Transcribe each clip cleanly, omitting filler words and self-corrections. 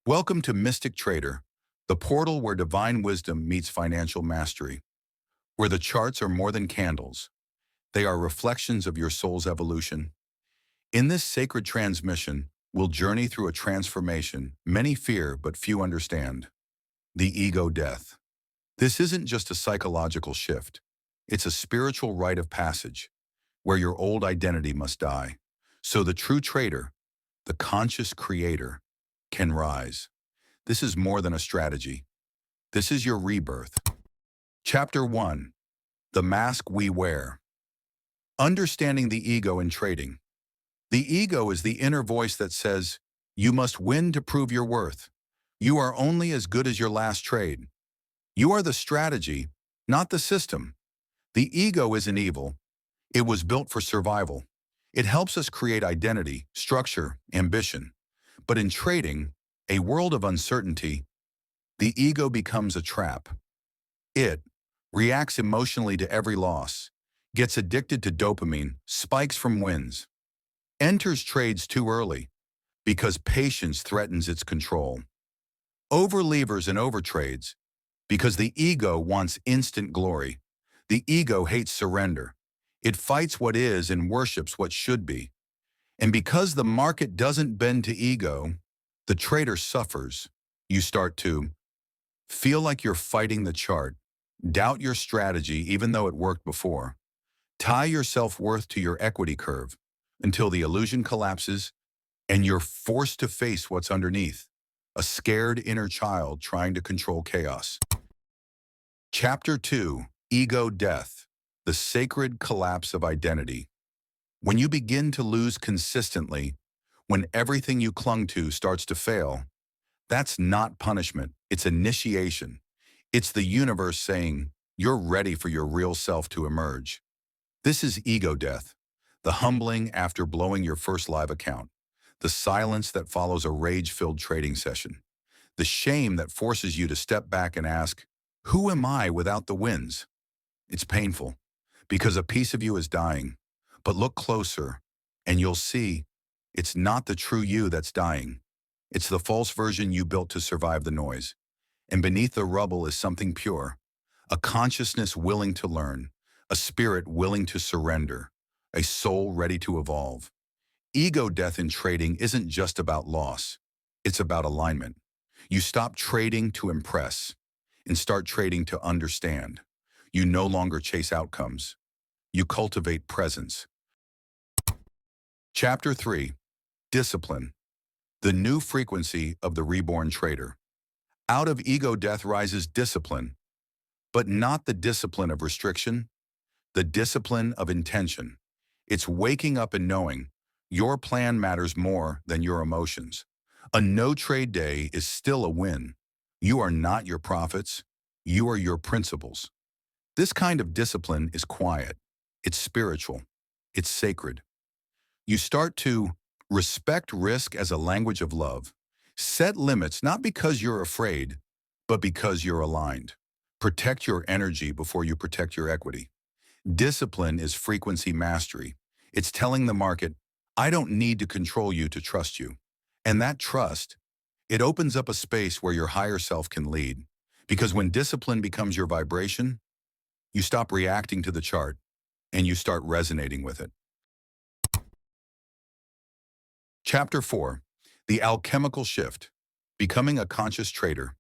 Welcome to Mystic Trader, the portal where divine wisdom meets financial mastery, where the charts are more than candles. They are reflections of your soul's evolution. In this sacred transmission, we'll journey through a transformation many fear but few understand, the ego death. This isn't just a psychological shift. It's a spiritual rite of passage, where your old identity must die, so the true trader, the conscious creator, can rise. This is more than a strategy. This is your rebirth. Chapter 1. The Mask We Wear. Understanding the ego in trading. The ego is the inner voice that says, you must win to prove your worth. You are only as good as your last trade. You are the strategy, not the system. The ego isn't evil. It was built for survival. It helps us create identity, structure, ambition. But in trading, a world of uncertainty, the ego becomes a trap. It reacts emotionally to every loss, gets addicted to dopamine, spikes from wins, enters trades too early because patience threatens its control, overlevers and overtrades because the ego wants instant glory. The ego hates surrender. It fights what is and worships what should be. And because the market doesn't bend to ego, the trader suffers. You start to feel like you're fighting the chart, doubt your strategy even though it worked before, tie your self-worth to your equity curve until the illusion collapses and you're forced to face what's underneath, a scared inner child trying to control chaos. Chapter 2. Ego Death, the Sacred Collapse of Identity. When you begin to lose consistently, when everything you clung to starts to fail, that's not punishment, it's initiation. It's the universe saying, you're ready for your real self to emerge. This is ego death, the humbling after blowing your first live account, the silence that follows a rage-filled trading session, the shame that forces you to step back and ask, who am I without the wins? It's painful, because a piece of you is dying. But look closer, and you'll see it's not the true you that's dying. It's the false version you built to survive the noise. And beneath the rubble is something pure, a consciousness willing to learn, a spirit willing to surrender, a soul ready to evolve. Ego death in trading isn't just about loss. It's about alignment. You stop trading to impress and start trading to understand. You no longer chase outcomes. You cultivate presence. Chapter 3. Discipline, the new frequency of the reborn trader. Out of ego death rises discipline, but not the discipline of restriction, the discipline of intention. It's waking up and knowing your plan matters more than your emotions. A no-trade day is still a win. You are not your profits. You are your principles. This kind of discipline is quiet. It's spiritual. It's sacred. You start to respect risk as a language of love. Set limits not because you're afraid, but because you're aligned. Protect your energy before you protect your equity. Discipline is frequency mastery. It's telling the market, I don't need to control you to trust you. And that trust, it opens up a space where your higher self can lead. Because when discipline becomes your vibration, you stop reacting to the chart and you start resonating with it. Chapter 4. The Alchemical Shift, Becoming a Conscious Trader.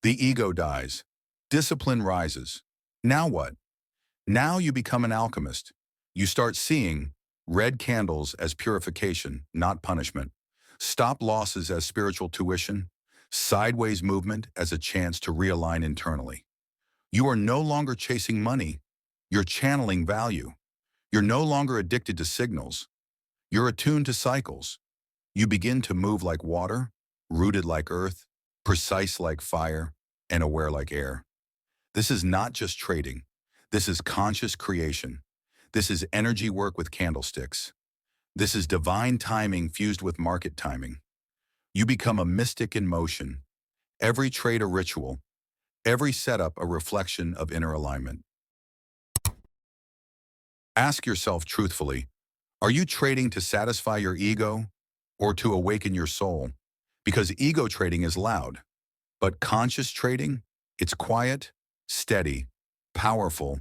The ego dies. Discipline rises. Now what? Now you become an alchemist. You start seeing red candles as purification, not punishment. Stop losses as spiritual tuition. Sideways movement as a chance to realign internally. You are no longer chasing money. You're channeling value. You're no longer addicted to signals. You're attuned to cycles. You begin to move like water, rooted like earth, precise like fire, and aware like air. This is not just trading. This is conscious creation. This is energy work with candlesticks. This is divine timing fused with market timing. You become a mystic in motion. Every trade a ritual. Every setup a reflection of inner alignment. Ask yourself truthfully, are you trading to satisfy your ego or to awaken your soul? Because ego trading is loud, but conscious trading, it's quiet, steady, powerful,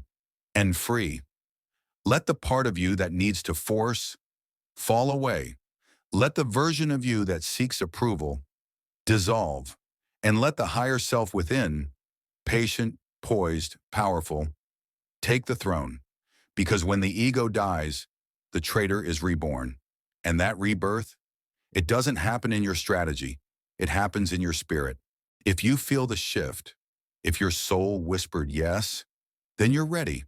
and free. Let the part of you that needs to force fall away. Let the version of you that seeks approval dissolve. And let the higher self within, patient, poised, powerful, take the throne. Because when the ego dies, the trader is reborn. And that rebirth, it doesn't happen in your strategy. It happens in your spirit. If you feel the shift, if your soul whispered yes, then you're ready.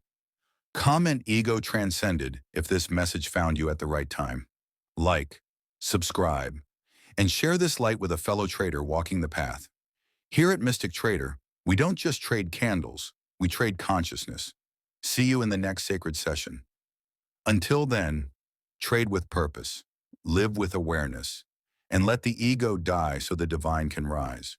Comment ego transcended if this message found you at the right time. Like, subscribe, and share this light with a fellow trader walking the path. Here at Mystic Trader, we don't just trade candles, we trade consciousness. See you in the next sacred session. Until then, trade with purpose, live with awareness, and let the ego die so the divine can rise.